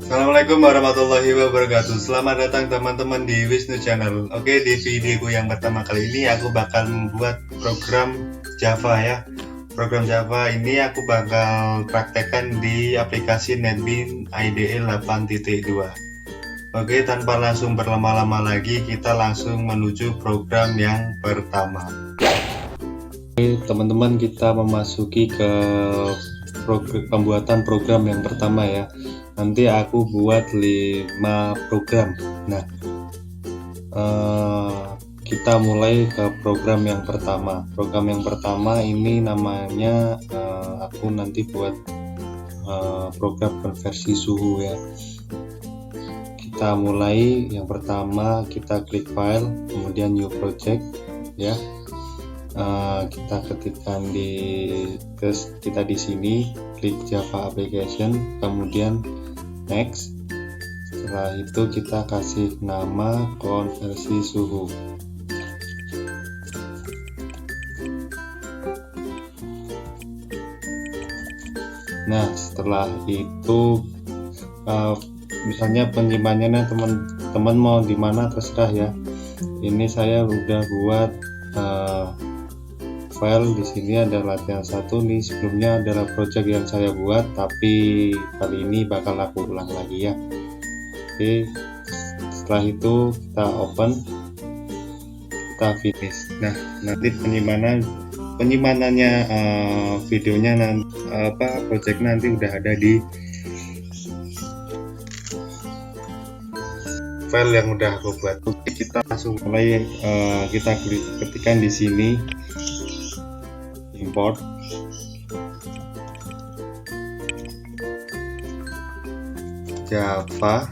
Assalamualaikum warahmatullahi wabarakatuh. Selamat datang teman-teman di Wisnu Channel. Oke, di videoku yang pertama kali ini aku bakal membuat program Java ya. Program Java ini aku bakal praktekkan di aplikasi NetBeans IDE 8.2. Oke, tanpa langsung berlama-lama lagi, kita langsung menuju program yang pertama. Oke, teman-teman, kita memasuki ke pembuatan program yang pertama ya. Nanti aku buat 5 program. Nah, kita mulai ke program yang pertama. Program yang pertama ini namanya aku nanti buat program konversi suhu ya. Kita mulai, yang pertama kita klik file, kemudian new project ya. Kita ketikkan kita di sini, klik Java application, kemudian next. Setelah itu kita kasih nama konversi suhu. Nah, setelah itu misalnya penyimpanannya teman-teman mau di mana terserah ya. Ini saya udah buat file di sini, ada latihan 1 nih. Sebelumnya adalah project yang saya buat, tapi kali ini bakal aku ulang lagi ya. Oke, setelah itu kita open, kita finish. Nah, nanti penyimpanannya videonya project nanti udah ada di file yang udah aku buat. Oke, kita langsung mulai. Kita ketikkan di sini import Java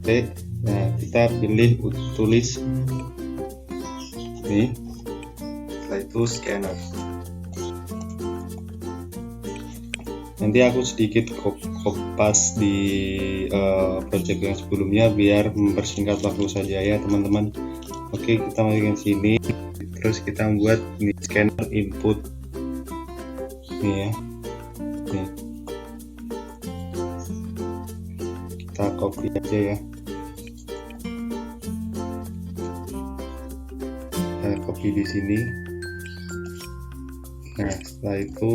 titik. Nah, kita pilih tulis ini, setelah itu scanner. Nanti aku sedikit kopas di project yang sebelumnya biar mempersingkat waktu saja ya teman-teman. Oke, kita masukin sini, terus kita buat ini scanner input nih ya. Nih, kita copy aja ya. Kita copy di sini. Nah, setelah itu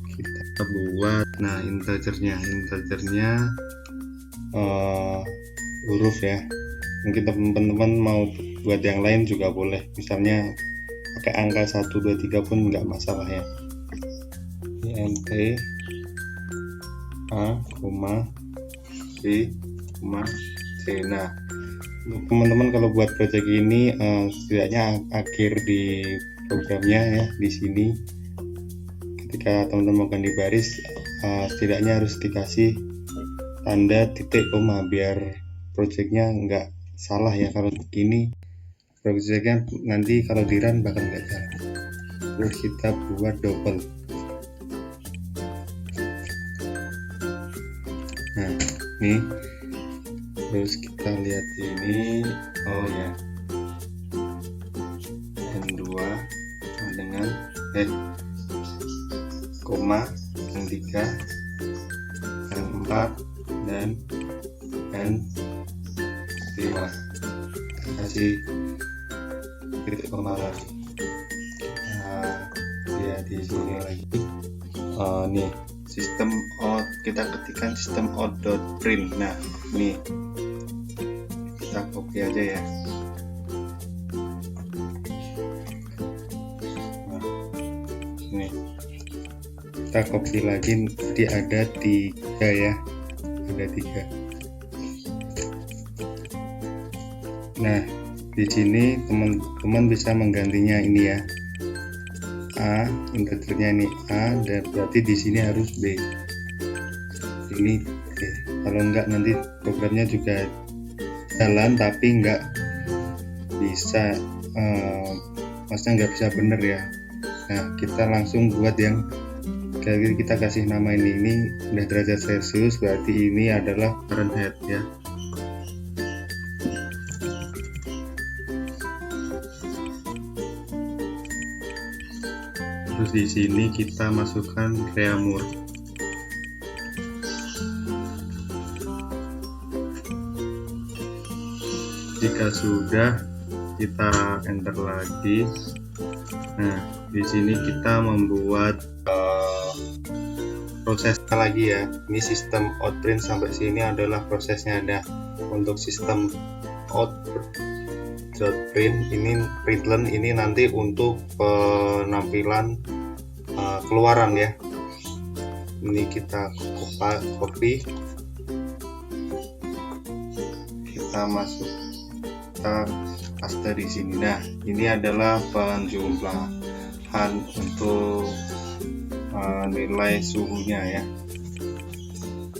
kita buat integernya huruf ya. Mungkin teman-teman mau buat yang lain juga boleh, misalnya pakai angka 1, 2, 3 pun nggak masalah ya. int a, b, c. Nah, untuk teman-teman kalau buat project ini setidaknya akhir di programnya ya, di sini ketika teman-teman mau ganti baris setidaknya harus dikasih tanda titik koma biar projectnya nggak salah ya. Kalau begini projectnya nanti kalau di run bakal nggak jalan. Terus kita buat double. Nah, nih, terus kita lihat ini, oh ya, N2 dengan koma, yang 3, yang 4, dan N5. Kasih titik koma lagi. Nah, lihat di sini lagi. Nih, sistem out, kita ketikkan sistem out.print. Nah, nih kita copy aja ya. Nah, ini kita copy lagi, nanti ada 3 ya, ada 3. Nah, di sini teman-teman bisa menggantinya ini ya. A, integernya ini A, dan berarti di sini harus B. Ini B. Kalau enggak nanti programnya juga jalan tapi enggak bisa, maksudnya nggak bisa bener ya. Nah, kita langsung buat yang kita kasih nama ini udah derajat Celcius, berarti ini adalah Fahrenheit ya. Terus di sini kita masukkan Creamur. Jika sudah, kita enter lagi. Nah, di sini kita membuat prosesnya lagi ya. Ini sistem outprint sampai sini adalah prosesnya. Ada untuk sistem outprint ini println ini nanti untuk penampilan keluaran ya. Ini kita copy, kita masuk, kita paste di sini. Nah, ini adalah penjumlahan untuk nilai suhunya ya.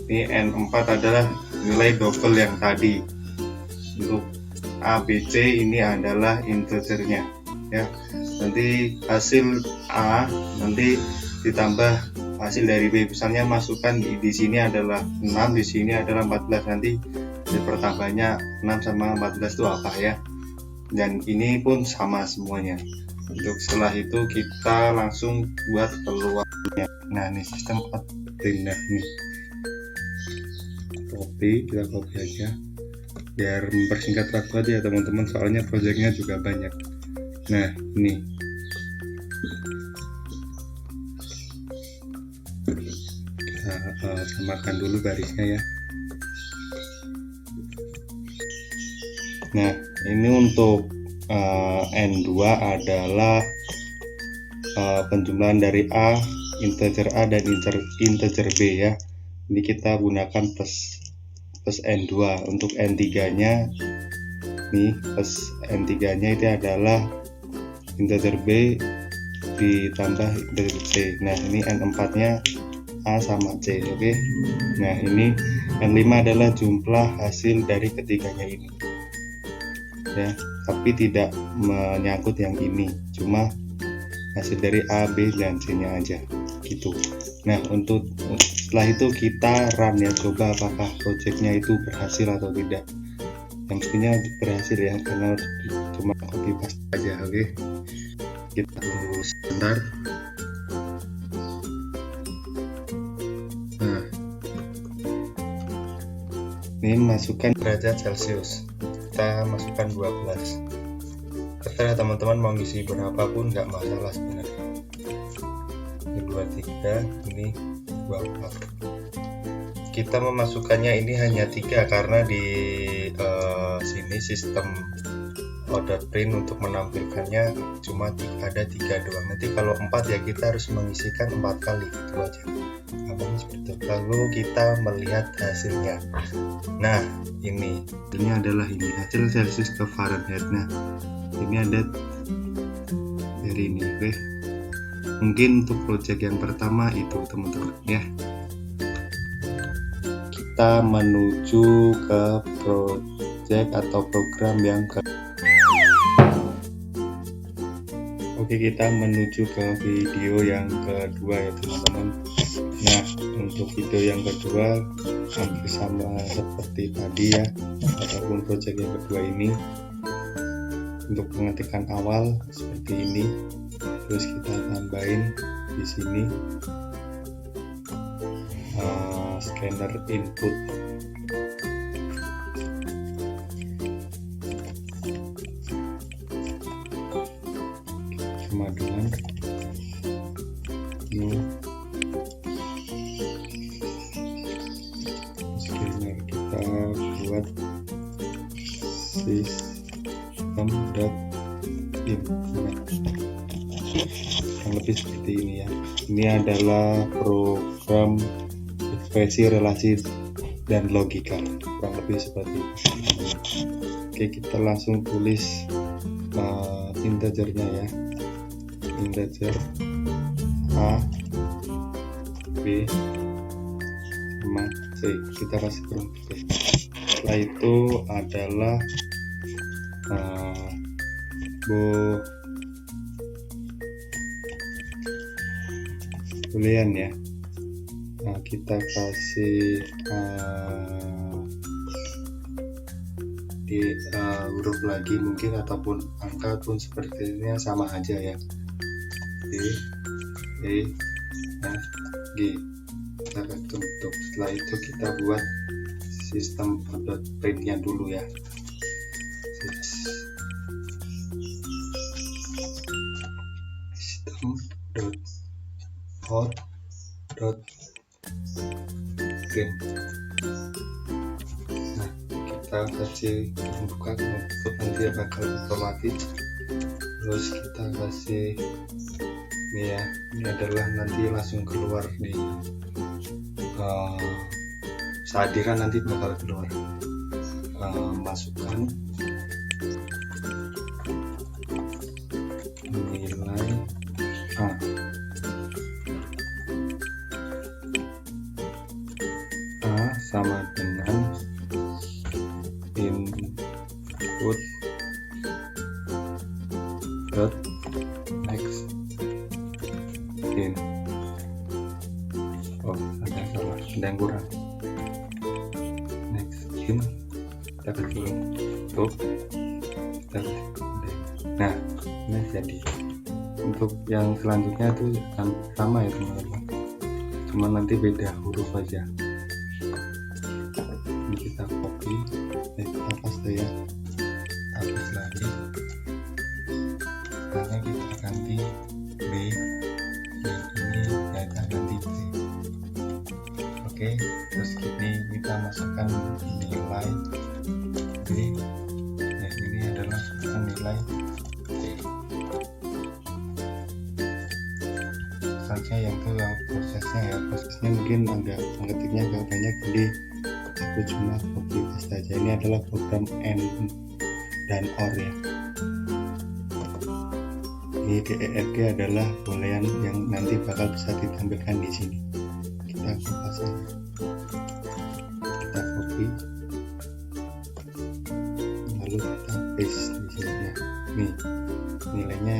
Ini N4 adalah nilai double yang tadi. Untuk ABC ini adalah integernya ya. Nanti hasil A nanti ditambah hasil dari B. Misalnya masukkan di sini adalah 6, di sini adalah 14, nanti pertambahannya 6 sama 14 itu apa ya. Dan ini pun sama semuanya. Untuk setelah itu kita langsung buat keluarnya. Nah, ini sistem outprint. Nah, ini kita copy aja biar mempersingkat waktu aja ya teman-teman, soalnya projectnya juga banyak. Nah, ini kita samakan dulu garisnya ya. Nah, ini untuk N2 adalah penjumlahan dari A, integer A dan integer B ya. Ini kita gunakan plus N2. Untuk N3 nya nih, plus N3 nya itu adalah integer B ditambah integer C. Nah, ini N4 nya A sama C. Oke. Nah, ini N5 adalah jumlah hasil dari ketiganya ini ya, tapi tidak menyangkut yang ini, cuma hasil dari A, B, dan C nya aja gitu. Nah, untuk setelah itu kita run ya, coba apakah projectnya itu berhasil atau tidak. Yang mestinya berhasil ya, karena cuma copy paste aja. Oke, kita tunggu sebentar. Nah, ini masukkan derajat Celcius, kita masukkan 12. Terserah teman-teman mau ngisi berapapun, nggak masalah sebenarnya. Ini 23, ini 24. Kita memasukkannya ini hanya 3 karena di sini sistem order print untuk menampilkannya cuma ada 3 doang. Nanti kalau 4 ya kita harus mengisikan 4 kali, gitu aja. Seperti itu. Lalu kita melihat hasilnya. Nah, ini adalah ini hasil Celsius ke Fahrenheit. Nah, ini ada dari ini. Oke, mungkin untuk project yang pertama itu teman-teman ya. Kita menuju ke project atau program yang Oke, kita menuju ke video yang kedua ya teman-teman. Nah, untuk video yang kedua hampir sama seperti tadi ya, ataupun project yang kedua ini. Untuk pengetikan awal seperti ini, terus kita tambahin di sini scanner input. Sama dengan ini scanner kita buat system.in. Yang lebih seperti ini ya. Ini adalah program ekspresi relasi dan logika, kurang lebih seperti itu. Oke, kita langsung tulis integernya ya. Integer A, B, sama C. Kita kasih kurang lebih. Setelah itu adalah boolean ya. Nah, kita kasih di huruf lagi mungkin, ataupun angka pun sepertinya sama aja ya. E F G. Kita tutup. Setelah itu kita buat sistem printnya dulu ya. System.out.print. Nah, kita kasih buka notebook, nanti bakal otomatis. Terus kita kasih ini ya, ini adalah nanti langsung keluar di sehadiran nanti bakal keluar. Masukkan nilai A. A sama dengan input dot next in. Oh, ada yang salah, ada yang kurang. Next in, kita kasih tutup, kita kasih. Nah, ini jadi. Untuk yang selanjutnya itu sama ya teman-teman, cuma nanti beda huruf aja. Ini kita copy, kita paste ya, hapus lagi, karena kita ganti B, ini kita ganti B. Oke, terus gini kita masukkan nilai B. Nah, ini adalah nilai B saja. Yang itu prosesnya mungkin ngetiknya agak banyak, jadi aku cuma copy paste aja. Ini adalah program AND dan OR ya. Ini DEFG adalah boolean yang nanti bakal bisa ditampilkan di sini. Kita kopas aja, kita copy, lalu kita paste di sini ya. Nih nilainya,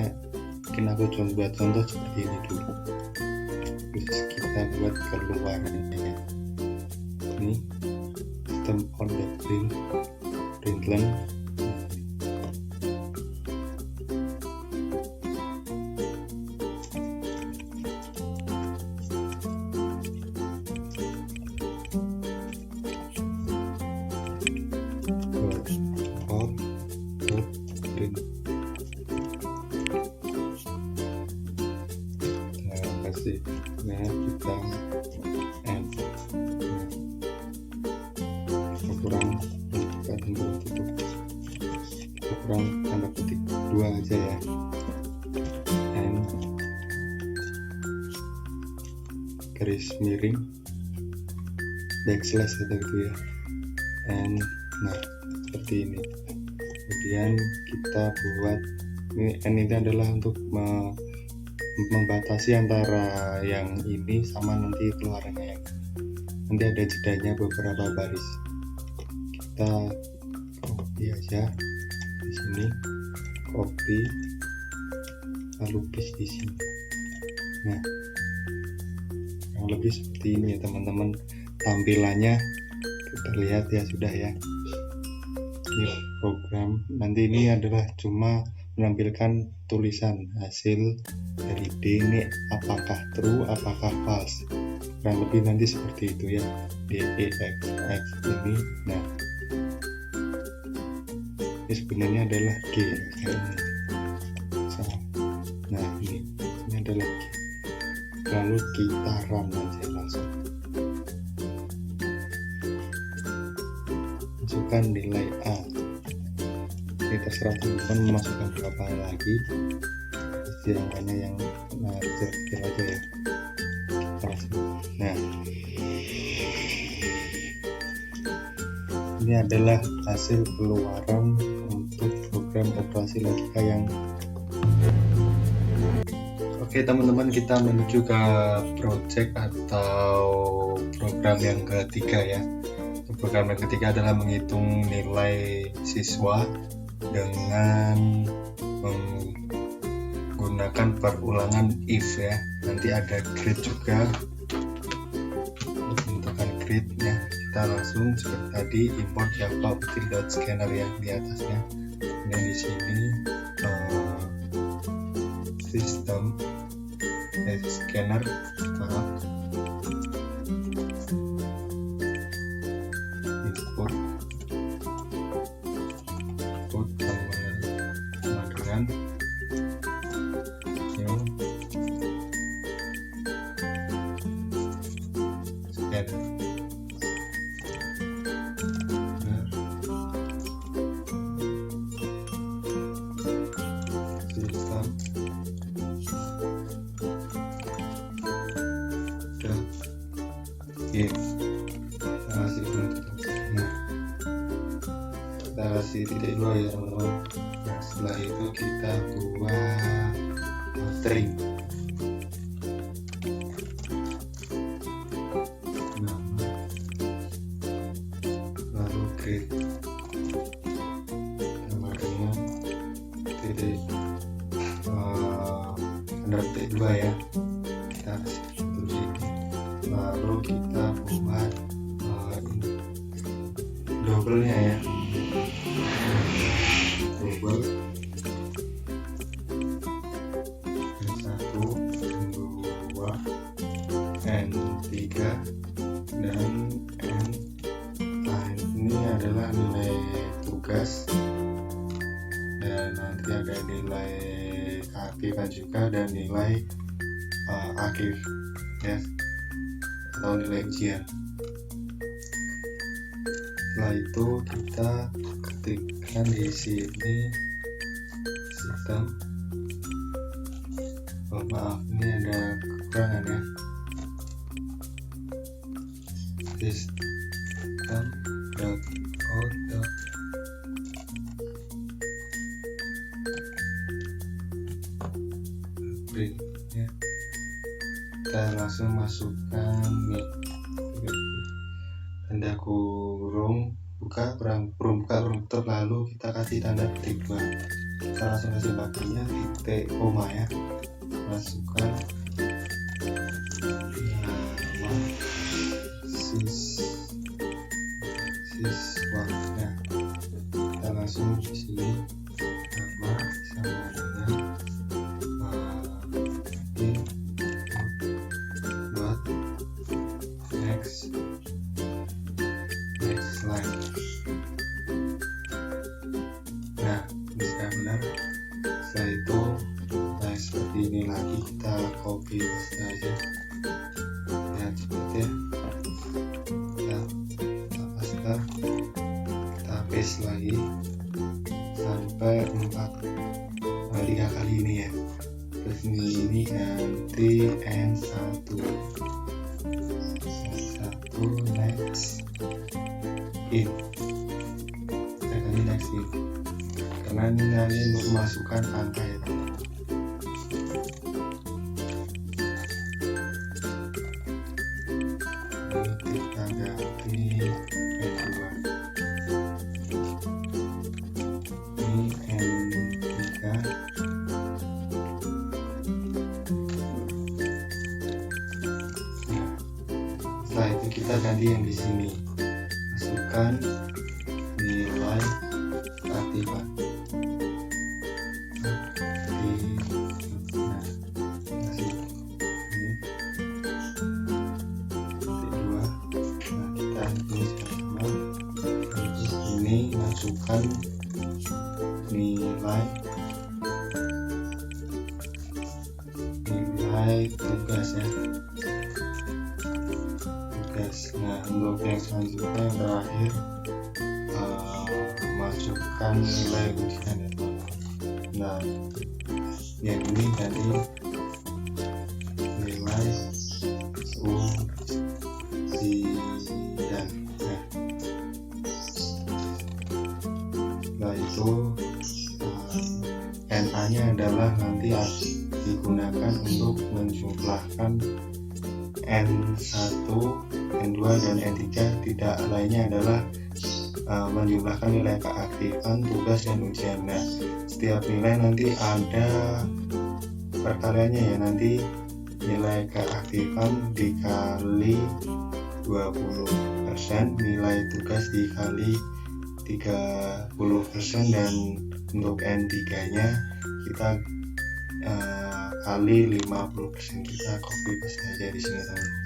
mungkin aku coba contoh seperti ini dulu. Terus kita buat keluarannya ya. Ini sistem out.println. Nah, kita kurang tanda petik 2 aja ya, and garis miring backslash atau gitu ya, and nah seperti ini. Kemudian kita buat ini adalah untuk membatasi antara yang ini sama nanti keluarannya. Nanti ada jedanya beberapa baris. Kita copy aja di sini, copy lalu paste di sini. Nah, yang lebih seperti ini ya teman-teman tampilannya. Kita lihat ya, sudah ya. Ini program. Nanti ini adalah cuma menampilkan tulisan hasil dari D ini apakah true apakah false, kurang lebih nanti seperti itu ya. D E X X ini. Nah, ini sebenarnya adalah G kayak ini. Nah, ini adalah G. Lalu kita run aja langsung, masukkan nilai A. Ini terserah teman-teman memasukkan berapa lagi, pasti angkanya yang kecil aja ya. Nah, ini adalah hasil keluaran untuk program operasi logika yang oke teman-teman, kita menuju ke project atau program yang ketiga ya. Program yang ketiga adalah menghitung nilai siswa dengan menggunakan perulangan if ya. Nanti ada grade juga, menentukan grade ya. Kita langsung seperti tadi import java util.scanner ya di atasnya. Kemudian di sini sistem scanner, maaf, input sama dengan new scanner. Oke, kita kasih penutup. Nah, kita kasih titik 2 ya teman-teman. Nah, setelah itu kita buat string nama, lalu create sama dengan titik titik 2 ya. Kita kasih tutup sini. Lalu kita buat double-nya ya, double N1, N2, N3 dan N lain. Ini adalah nilai tugas dan nanti ada nilai keaktifan juga dan nilai akhir ya, atau nilai ujian. Setelah itu kita ketikkan di sini sistem. Oh, maaf, ini ada kekurangan ya. System.out. Print ya. Kita langsung masukkan nih tanda kurung buka kurung buka kurung tutup, lalu kita kasih tanda petik 2. Kita langsung kasih bagiannya titik koma ya, masukkan nama siswa. Nah, kita langsung di sini nama sama dengan buat next slide. Nah, ini sudah benar. Setelah itu seperti ini lagi, kita copy saja ya, cepet ya. Kita paste lagi sampai 3 kali ini ya. Terus ini ganti N1 next in, kita ganti next in karena ini nanti untuk memasukkan angka ya teman-teman. Kita ganti N2, ini N3, setelah itu kita ganti yang di sini, masukkan nilai keaktifan. Ini masukkan nilai tugas ya, tugas. Nah, untuk yang selanjutnya yang terakhir masukkan nilai ujian ya. Nah, yang ini tadi nilai ujian. Nah, itu NA-nya adalah nanti digunakan untuk menjumlahkan N1, N2, dan N3. Tidak lainnya adalah menjumlahkan nilai keaktifan, tugas, dan ujian. Nah, setiap nilai nanti ada perkaliannya ya, nanti nilai keaktifan dikali 20%, nilai tugas dikali 30%, dan untuk N3 nya kita kali 50%. Kita copy paste aja di sini teman-teman.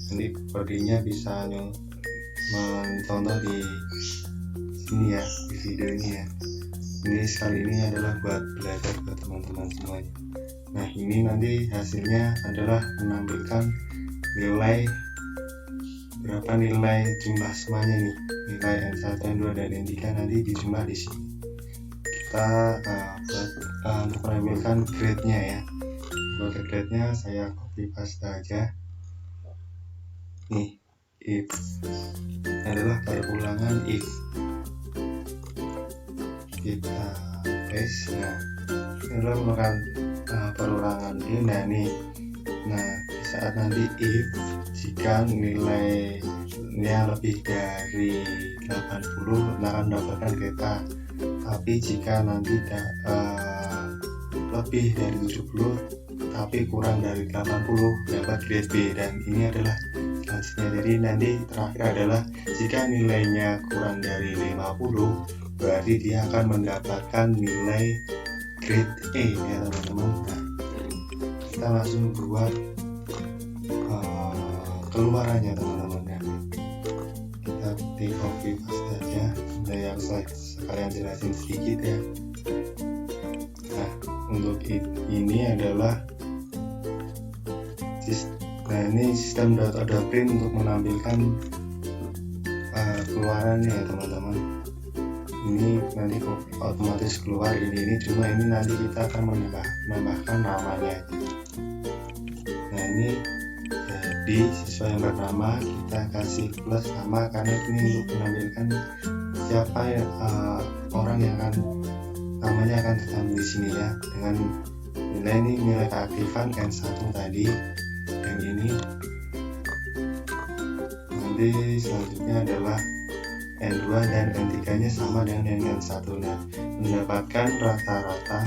Nanti kodenya bisa mencontoh di sini ya, di video ini ya. Ini sekali ini adalah buat belajar buat teman-teman semuanya. Nah, ini nanti hasilnya adalah menampilkan nilai berapa nilai jumlah semuanya nih, nilai N1, N2 dan N3 nanti dijumlah di sini. Kita untuk menampilkan grade-nya ya. Untuk grade-nya saya copy paste aja. Nih, if adalah perulangan if. Kita paste. Nah, ini adalah merupakan perulangan ini. Nah, nih. Nah, di saat nanti if jika nilainya lebih dari 80 akan mendapatkan grade A. Tapi jika nanti lebih dari 70 tapi kurang dari 80 dapat grade B. Dan ini adalah selanjutnya. Jadi nanti terakhir adalah jika nilainya kurang dari 50 berarti dia akan mendapatkan nilai grade E ya teman-teman. Nah, kita langsung buat keluarannya teman-teman ya. Kita copy paste aja. Ada yang sekalian jelasin sedikit ya. Nah, untuk ini adalah ini sistem data print untuk menampilkan keluarannya ya teman-teman. Ini nanti otomatis keluar ini cuma ini nanti kita akan menambahkan namanya. Nah, ini jadi siswa yang bernama kita kasih plus nama karena ini untuk menampilkan siapa orang yang akan namanya akan tercantum di sini ya, dengan nilai keaktifan N1 tadi. Yang ini nanti selanjutnya adalah N2 dan N3 nya sama dengan yang N1. Nah, mendapatkan rata-rata.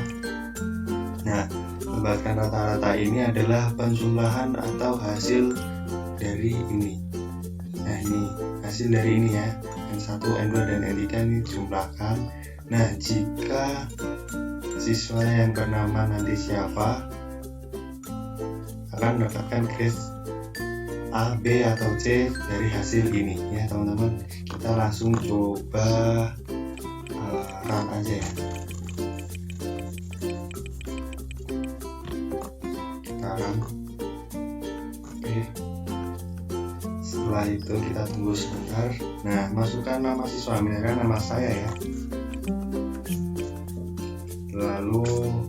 Nah, mendapatkan rata-rata ini adalah penjumlahan atau hasil dari ini. Nah, ini hasil dari ini ya, N1, N2 dan N3 ini dijumlahkan. Nah, jika siswa yang bernama nanti siapa akan mendapatkan grade A, B atau C dari hasil ini ya teman-teman. Kita langsung coba run aja ya. Kita run. Oke. Setelah itu kita tunggu sebentar. Nah, masukkan nama siswa, misalkan nama saya ya. Lalu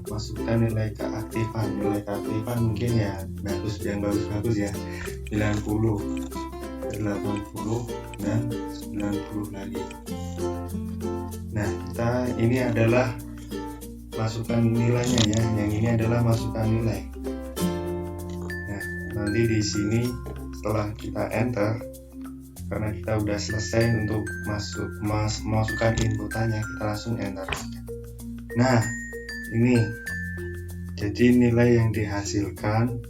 masukkan nilai keaktifan mungkin ya bagus ya 90, 80 dan 90 lagi. Nah, kita ini adalah masukkan nilainya ya, yang ini adalah masukkan nilai. Nah, nanti di sini setelah kita enter, karena kita udah selesai untuk masukkan inputannya, kita langsung enter. Nah, ini jadi nilai yang dihasilkan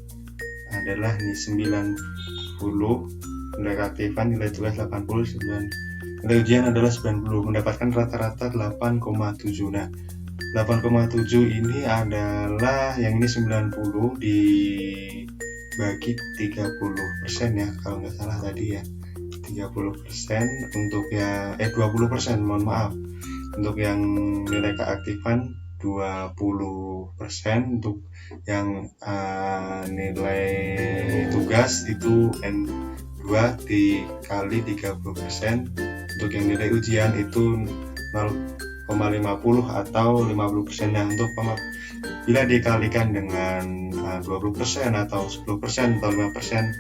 adalah nih 90, nilai keaktifan, nilai tugas 89, nilai ujian adalah 90, mendapatkan rata-rata 8,7. Nah, 8,7 ini adalah yang ini 90 dibagi 30% ya, kalau nggak salah tadi ya, 30% untuk yang 20%, mohon maaf. Untuk yang nilai keaktifan 20%, untuk yang nilai tugas itu N2 dikali 30%, untuk yang nilai ujian itu 0,50 atau 50%. Nah, untuk bila dikalikan dengan 20% atau 10% atau 5%,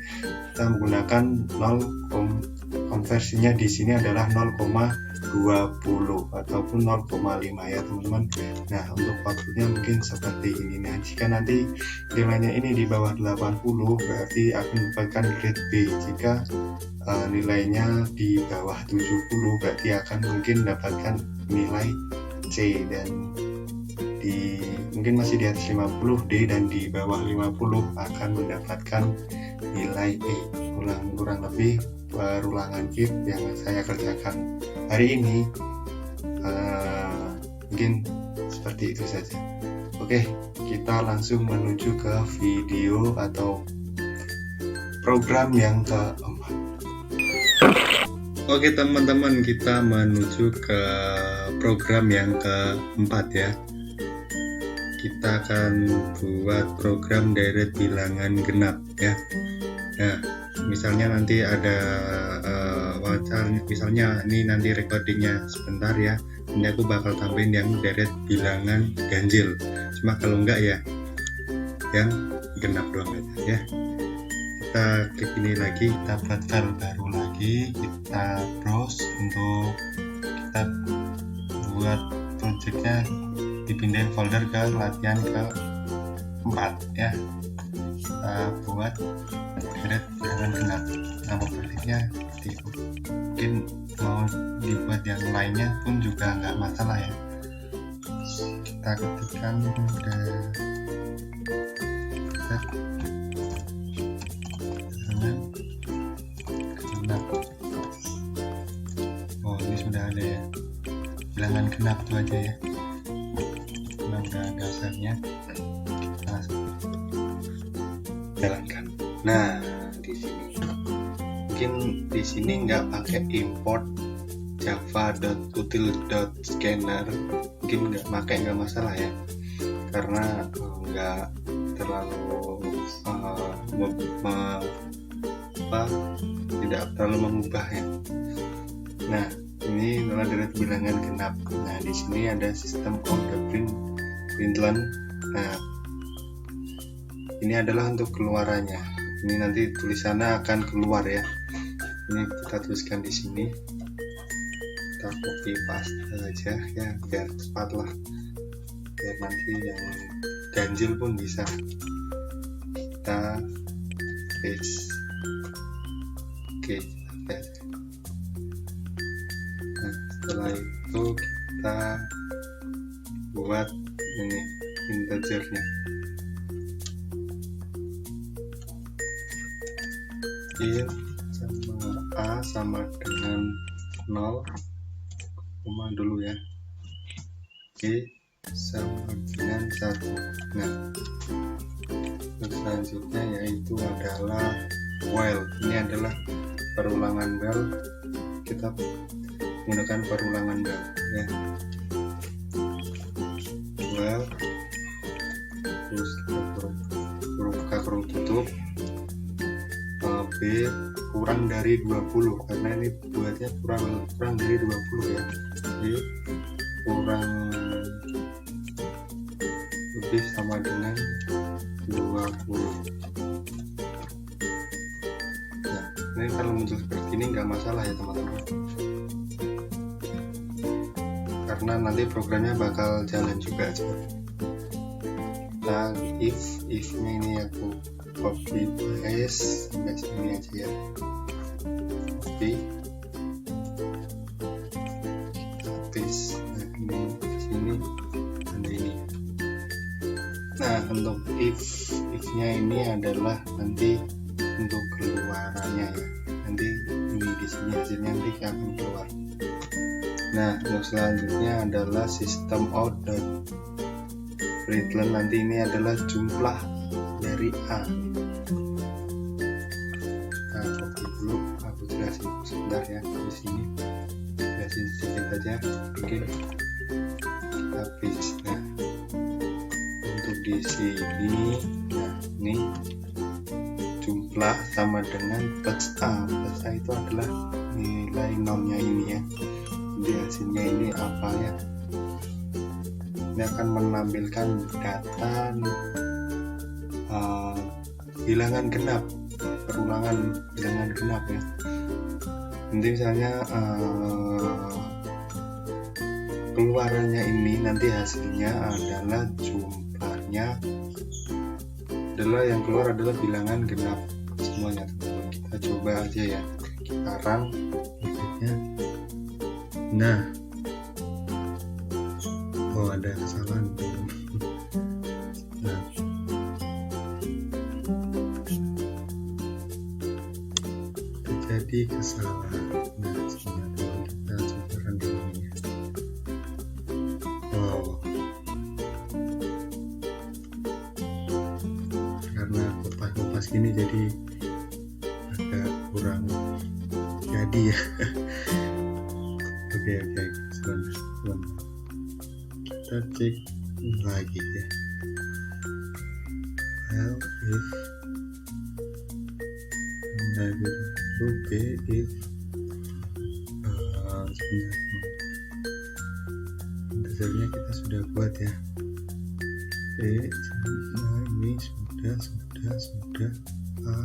kita menggunakan 0, konversinya di sini adalah 0,20 ataupun 0,5 ya teman-teman. Nah, untuk outputnya mungkin seperti ini. Nah, jika nanti nilainya ini di bawah 80 berarti akan mendapatkan grade B. Jika nilainya di bawah 70 berarti akan mungkin mendapatkan nilai C, dan mungkin masih di atas 50 D, dan di bawah 50 akan mendapatkan nilai E. Kurang lebih perulangan if yang saya kerjakan hari ini mungkin seperti itu saja. Oke, kita langsung menuju ke video atau program yang keempat. Oke teman-teman, kita menuju ke program yang keempat ya. Kita akan buat program deret bilangan genap ya. Nah, misalnya nanti ada misalnya ini nanti recordingnya sebentar ya. Ini aku bakal tambahin yang deret bilangan ganjil. Cuma kalau enggak ya yang genap doang aja ya. Kita klik ini lagi, kita buat file baru lagi, kita browse untuk kita buat projectnya, dipindahin folder ke latihan ke-4 ya. Kita buat deret bilangan genap. Nama projeknya seperti itu. Mungkin mau dibuat yang lainnya pun juga nggak masalah ya. Kita ketikkan genap. Oh, ini sudah ada ya, bilangan genap itu aja ya. Udah dasarnya, kita langsung jalankan. Nah, di sini mungkin di sini nggak pakai import java.util.scanner, mungkin nggak masalah ya, karena nggak terlalu tidak terlalu mengubah ya. Nah, ini adalah deret bilangan genap. Nah, di sini ada sistem of the println. Nah, ini adalah untuk keluarannya. Ini nanti tulisannya akan keluar ya. Ini kita tuliskan di sini. Kita copy paste aja ya, biar cepat lah. Biar nanti yang ganjil pun bisa. Kita paste. Oke, nah, setelah itu kita buat ini integernya. Int sama a sama dengan 0, koma dulu ya. B sama dengan 1. Nah, selanjutnya yaitu adalah while. Ini adalah perulangan while, kita menggunakan perulangan while ya. While terus huruf K kurung tutup, B kurang dari 20 karena ini buatnya kurang dari 20 ya. B kurang lebih sama dengan 20. Ini kalau muncul seperti ini nggak masalah ya teman-teman, karena nanti programnya bakal jalan juga. Nah, if-nya ini aku copy paste sampai sini aja ya. Copy, paste. Nah, ini di sini dan ini. Nah, untuk if-nya ini adalah nanti untuk keluarannya ya. Nanti ini di sini hasilnya nanti akan keluar. Nah, yang selanjutnya adalah system out dan println. Nanti ini adalah jumlah dari A. Nah, copy dulu, aku jelasin sebentar ya di sini. Jelasin sedikit aja. Oke. Habis. Nah, untuk di sini, nah ini jumlah sama dengan plus A. Plus A itu adalah nilai nolnya ini ya. Jadi hasilnya ini apa ya? Ini akan menampilkan data bilangan genap, perulangan bilangan genap ya. Nanti misalnya keluarannya ini nanti hasilnya adalah jumlahnya adalah yang keluar adalah bilangan genap semuanya. Kita coba aja ya, kita run akhirnya. Nah, oh ada kesalahan. Nah, terjadi kesalahan. Nah, sebenarnya kita coba run dulu ya. Oh, atas gini jadi agak kurang jadi ya. Oke, sebentar. Kita cek lagi ya. Well, if if sebentar, dasarnya kita sudah buat ya. Nah ini sudah A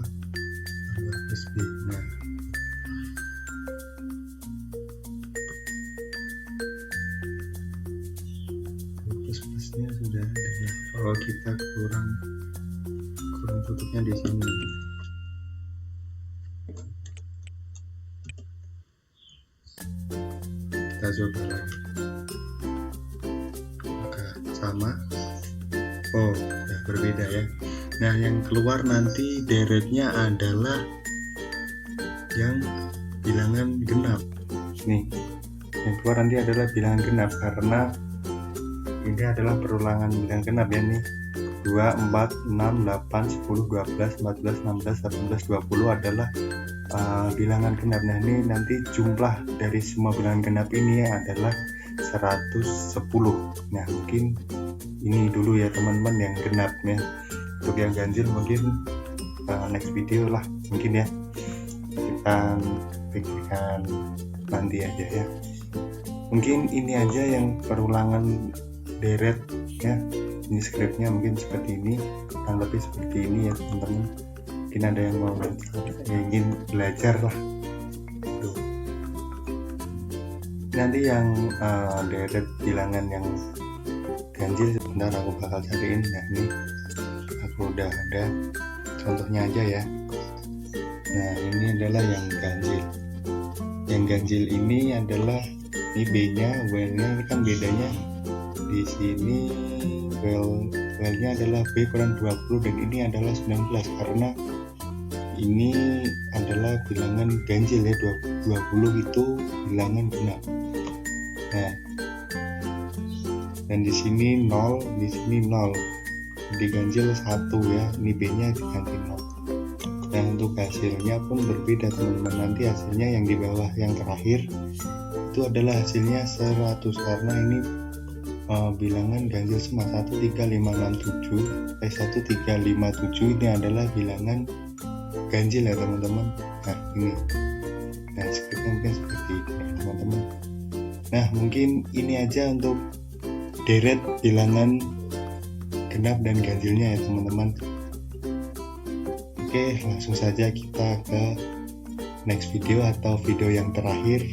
plus B. Nah plusnya sudah ada ya. Kalau kita kurang tutupnya di sini. Kita coba lagi. Maka sama. Oh, ya berbeda ya. Nah, yang keluar nanti deretnya adalah yang bilangan genap. Nih, yang keluar nanti adalah bilangan genap karena ini adalah perulangan bilangan genap ya nih. 2, 4, 6, 8, 10, 12, 14, 16, 18, 20 adalah bilangan genap. Nah, ini nanti jumlah dari semua bilangan genap ini adalah 110. Nah, mungkin ini dulu ya teman-teman yang genapnya. Untuk yang ganjil mungkin next video lah mungkin ya, kita pikirkan nanti aja ya. Mungkin ini aja yang perulangan deret ya. Ini skripnya mungkin seperti ini, kurang lebih seperti ini ya teman-teman. Mungkin ada yang mau ingin belajar lah. Tuh. Nanti yang deret bilangan yang ganjil sebentar aku bakal cariin ya. Ini aku udah ada contohnya aja ya. Nah ini adalah yang ganjil. Yang ganjil ini adalah ini B-nya, W-nya ini kan bedanya di sini. W-nya adalah B kurang 20 dan ini adalah 19 karena ini adalah bilangan ganjil ya. 20 itu bilangan genap. Nah, dan di sini 0, di sini 0. Di ganjil 1 ya. Ini B-nya diganti 0. Nah, untuk hasilnya pun berbeda teman-teman. Nanti hasilnya yang di bawah yang terakhir itu adalah hasilnya 100 karena ini bilangan ganjil semua. 13567 1357 ini adalah bilangan ganjil ya teman-teman. Nah ini, nah skripnya mungkin seperti ini ya teman-teman. Nah mungkin ini aja untuk deret bilangan genap dan ganjilnya ya teman-teman. Oke, langsung saja kita ke next video atau video yang terakhir.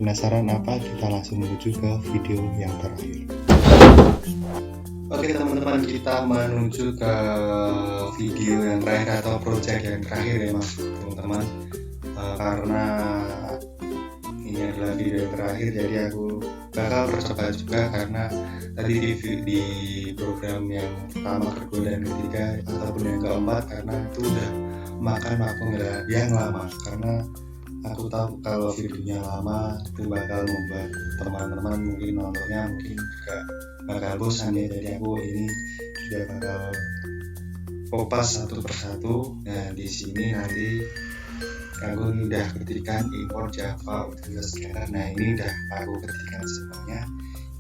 Penasaran apa? Kita langsung menuju ke video yang terakhir. Oke teman-teman, kita menuju ke video yang terakhir atau project yang terakhir ya mas teman-teman. Karena ini adalah video yang terakhir, jadi aku bakal percepat juga karena tadi di program yang pertama, kedua dan ketiga ataupun yang keempat karena itu udah makan waktu yang lama, karena aku tahu kalau videonya lama itu bakal membuat teman-teman mungkin nontonnya mungkin juga bakal bosan ya. Jadi aku ini sudah bakal kopas satu persatu. Nah di sini nanti aku udah ketikkan import Java Utility Scanner. Nah ini udah aku ketikkan semuanya.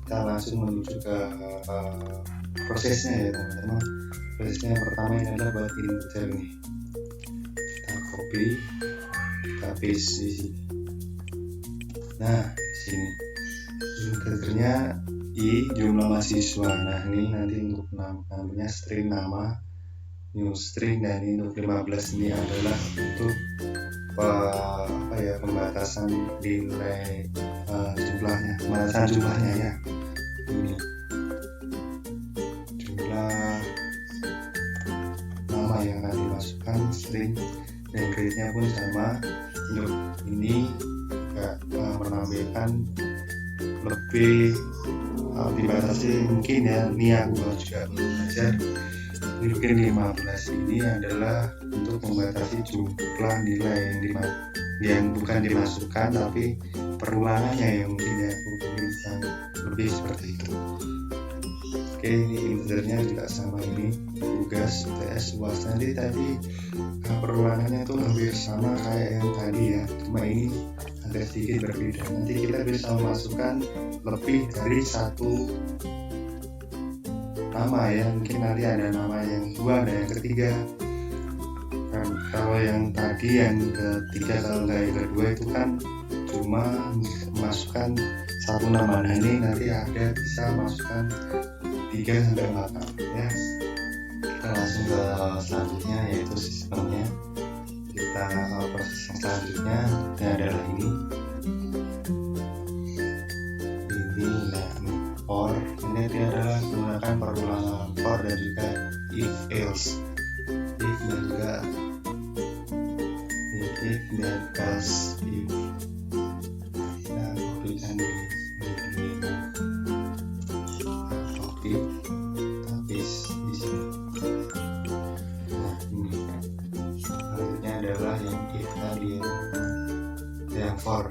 Kita langsung menuju ke prosesnya ya teman-teman. Prosesnya yang pertama ini adalah buat input nih. Kita copy, kita paste di sini. Nah di sini filternya i jumlah mahasiswa. Nah ini nanti untuk namanya string nama, new string, dan ini untuk 15 ini adalah untuk pembatasan nilai jumlahnya, pembatasan jumlahnya ya. Ini jumlah nama yang akan dimasukkan string, dan grade-nya pun sama. Untuk ini juga menampilkan lebih dibatasi mungkin ya. Ini aku juga belum belajar. Ini mungkin 15 ini adalah untuk membatasi jumlah nilai yang bukan dimasukkan tapi perulangannya yang mungkin ya aku bisa lebih seperti itu. Oke, ini integernya juga sama, ini tugas UTS UAS. Nanti tadi perulangannya tuh hampir sama kayak yang tadi ya, cuma ini agak sedikit berbeda. Nanti kita bisa memasukkan lebih dari satu nama ya, mungkin nanti ada nama yang dua, ada yang ketiga. Kalau yang tadi yang ketiga, kalau nggak yang kedua itu kan cuma memasukkan satu nama. Nah ini nanti ada bisa masukkan 3 sampai 4 nama ya. Kita langsung ke selanjutnya, yaitu sistemnya. Kita proses yang selanjutnya adalah ini nah for. Ini adalah menggunakan perulangan for dan juga if else, if dan juga if dan else. If kita kopikan di copy, paste di sini. Nah ini selanjutnya adalah yang if tadi ya, yang for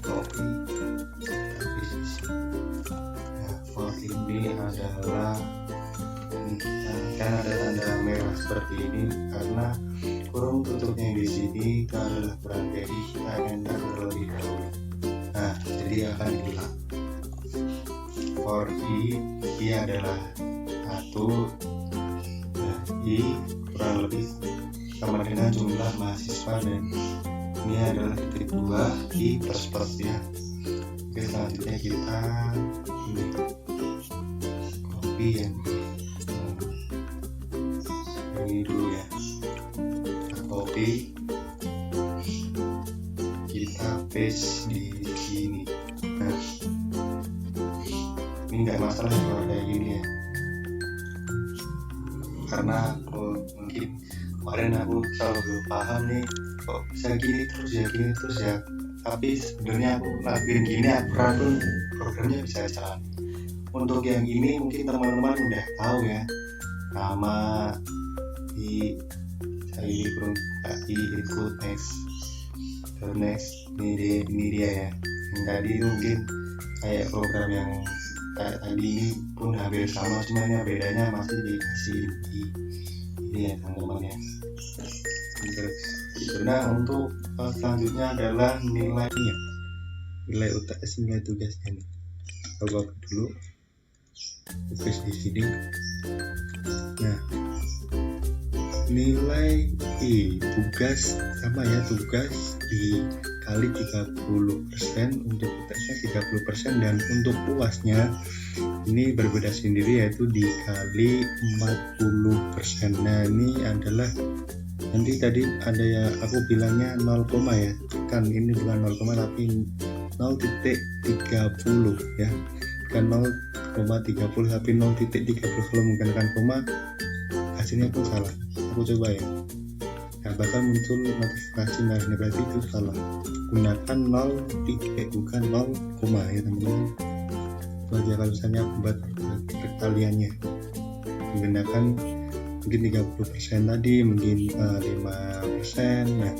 copy, paste di sini. Nah for ini adalah kan ada tanda merah seperti ini karena kurung tutupnya di sini itu adalah kurang, jadi kita enter terlebih dahulu. Nah jadi akan hilang. For i adalah 1, nah i kurang lebih sama dengan jumlah mahasiswa, dan ini adalah titik 2 i plus ya. Oke, selanjutnya kita ini copy yang ini dulu ya, kita copy, kita paste di sini. Nah ini nggak masalah kalau kayak gini ya, karena mungkin kemarin aku kalau belum paham nih kok bisa gini terus ya, tapi sebenarnya aku lakuin gini aku programnya bisa jalan. Untuk yang ini mungkin teman-teman udah tahu ya, nama di ini input next ini dia ya. Yang tadi itu mungkin kayak program yang kayak tadi ini pun hampir sama, cuma ini bedanya masih dikasih di ini ya teman-teman ya. Nah untuk selanjutnya adalah nilainya, nilai UTS, nilai tugasnya. Coba dulu tulis di sini. Nah nilai tugas sama ya, tugas dikali 30%, untuk UTS-nya 30%, dan untuk UAS-nya ini berbeda sendiri, yaitu dikali 40%. Nah ini adalah nanti tadi ada ya aku bilangnya 0, ya, kan ini bukan 0, tapi 0.30 ya, bukan 0,30 tapi 0.30. kalau menggunakan koma hasilnya pun salah. Aku coba ya, nah bakal muncul notifikasi merahnya, berarti itu salah. Gunakan 0 bukan 0, ya teman-teman. Itu aja kalau misalnya buat perkaliannya menggunakan mungkin 30% tadi, mungkin 5%. Nah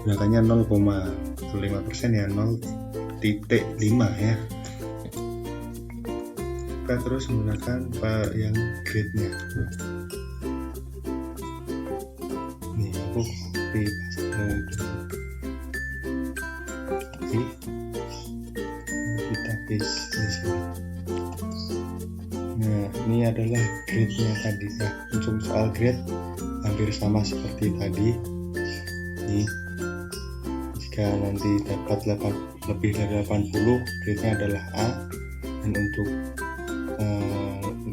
gunakannya 0,5% ya, 0.5 ya. Kita terus menggunakan yang grade-nya. Nih aku copy paste, kita paste di sini. Nah ini adalah grade-nya tadi ya. Untuk soal grade hampir sama seperti tadi. Nih jika nanti dapat lebih dari 80, grade-nya adalah A, dan untuk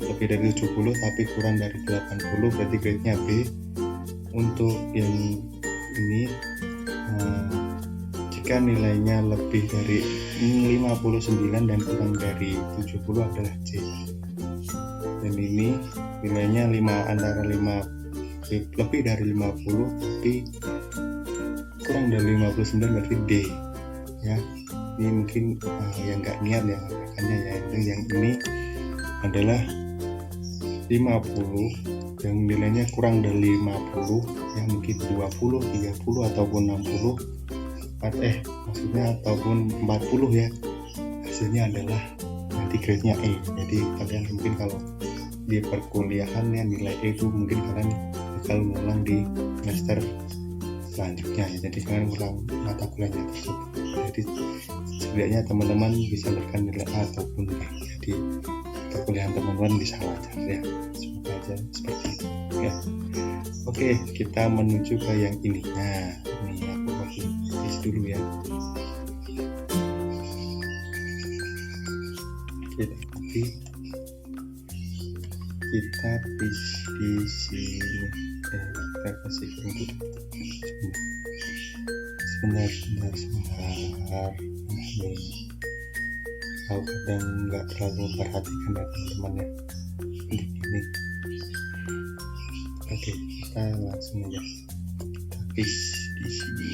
lebih dari 70 tapi kurang dari 80 berarti grade-nya B. Untuk yang ini jika nilainya lebih dari 59 dan kurang dari 70 adalah C. Dan ini nilainya antara 5 lebih dari 50 tapi kurang dari 59 berarti D ya. Ini mungkin yang nggak niat ya makanya ya. Yang ini adalah 50 yang nilainya kurang dari 50 ya, mungkin 20, 30 ataupun 60 maksudnya ataupun 40 ya. Hasilnya adalah nanti nanti grade-nya E. Jadi kalian mungkin kalau di perkuliahan ya nilai E itu mungkin kalian bakal ngulang di semester selanjutnya ya. Jadi kalian ngulang mata kuliahnya tersebut. Jadi setidaknya teman-teman bisa memberikan nilai A ataupun B. Jadi perkuliahan teman-teman bisa lancar ya. Semoga aja seperti itu ya. Oke, kita menuju ke yang ini. Nah, ini aku tulis dulu ya. Kita di sini kita kasih untuk sebentar ini aku kadang nggak terlalu memperhatikan ya teman-teman ya ini. Oke, kita langsung aja tapi di sini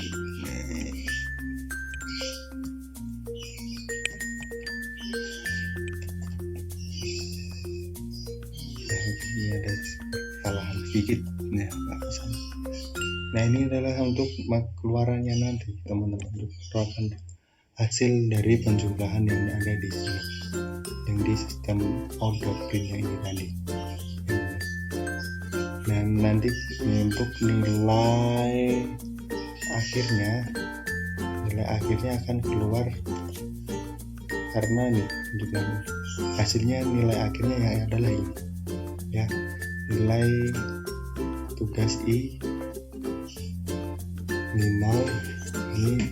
ini ada kesalahan sedikit ya, nah ini adalah untuk keluarannya nanti teman-teman, untuk keluarkan hasil dari penjumlahan yang ada di sini yang di sistem outdoor-nya ini tadi. Nah nanti untuk nilai akhirnya akan keluar karena nih dengan hasilnya nilai akhirnya yang adalah ini ya, nilai tugas I minimal ini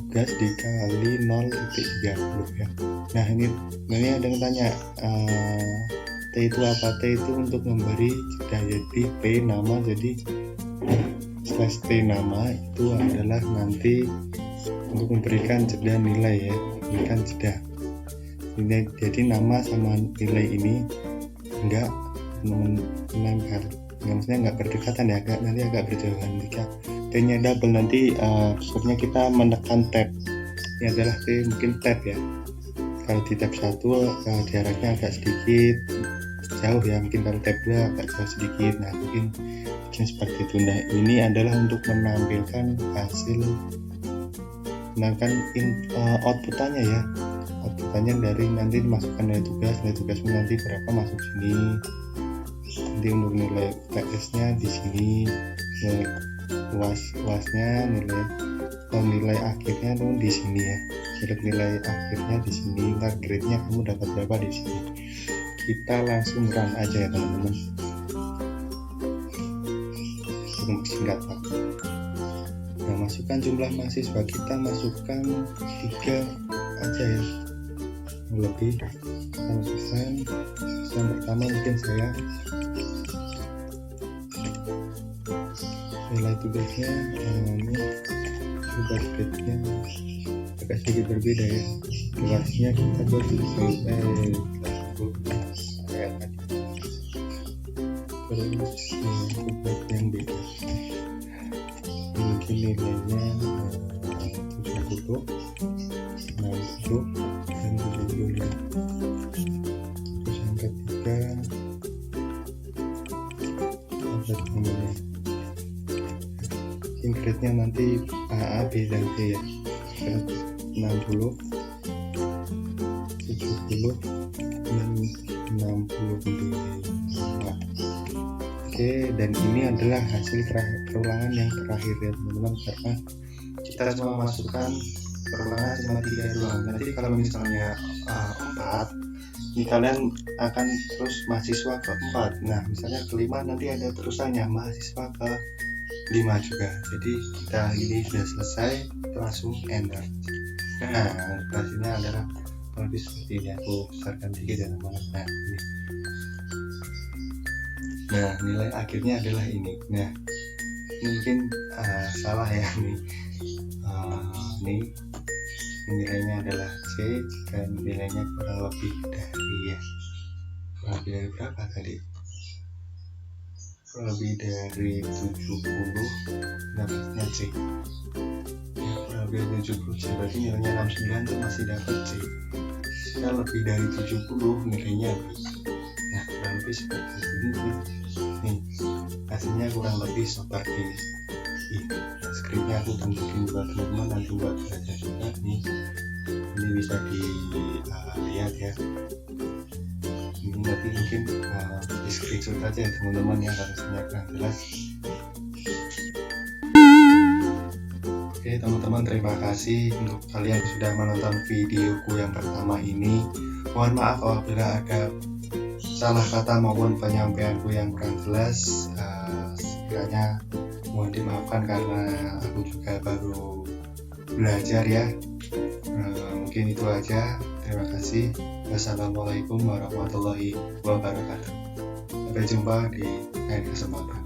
tugas dikali 0,30 ya. Nah ini ada yang tanya T itu apa? T itu untuk memberi jeda, jadi P nama, jadi slash T nama itu adalah nanti untuk memberikan jeda nilai ya, memberikan jeda nilai. Jadi nama sama nilai ini enggak menempel, maksudnya enggak berdekatan ya, nanti agak berjauhan. Jika T-nya double nanti maksudnya kita menekan tab, ini adalah T mungkin tab ya. Kalau di tab 1 jaraknya agak sedikit jauh ya, mungkin kalau tab 2 agak jauh sedikit. Nah mungkin seperti itu. Nah ini adalah untuk menampilkan hasil, outputannya ya, outputannya dari nanti dimasukkan nilai tugasmu nanti berapa masuk sini, nanti untuk nilai UTS-nya di sini, UAS-nya nilai akhirnya tuh di sini ya, nilai akhirnya di sini, ntar grade-nya kamu dapat berapa di sini. Kita langsung run aja ya teman-teman, untuk singkat waktu. Nah, masukkan jumlah mahasiswa, kita masukkan 3 aja ya, lebih kita masukkan yang pertama mungkin saya nilai tugasnya ini tugas grade-nya agak sedikit berbeda ya, kelasnya kita buat sampai 80 kayak tadi, terus tugas yang beda mungkin nilainya 70, 60 dan 75. Terus yang ketiga grade-nya nanti A, B, dan C ya, 60, 70, dan 65. Oke, dan ini adalah hasil perulangan yang terakhir ya teman-teman, karena kita cuma masukkan perulangan cuma 3 doang. Nanti kalau misalnya 4, ini kalian akan terus mahasiswa ke 4. Nah misalnya kelima nanti ada terusannya mahasiswa ke 5 juga. Jadi kita ini sudah selesai, langsung enter. Nah hasilnya adalah lebih seperti ini, aku besarkan dikit ya teman-teman. Nah ini, nah nilai akhirnya adalah ini. Nah mungkin salah ya nih, ini nilainya adalah C dan nilainya kurang lebih dari berapa tadi, kurang lebih dari 70 dapatnya C ya, kurang lebih dari 70 C, berarti nilainya 69 itu masih dapat C. Jika lebih dari 70 nilainya B. Nah kurang lebih seperti ini nih, hasilnya kurang lebih seperti ini. Skripnya aku tunjukin buat teman-teman nanti buat belajar juga nih. ini bisa dilihat ya. Ini nanti mungkin di screenshot aja ya teman-teman yang harusnya kurang jelas. Oke teman-teman, terima kasih untuk kalian yang sudah menonton videoku yang pertama ini. Mohon maaf apabila ada salah kata maupun penyampaianku yang kurang jelas. Sekiranya mohon dimaafkan karena aku juga baru belajar ya. Mungkin itu aja. Terima kasih. Wassalamualaikum warahmatullahi wabarakatuh. Sampai jumpa di lain kesempatan.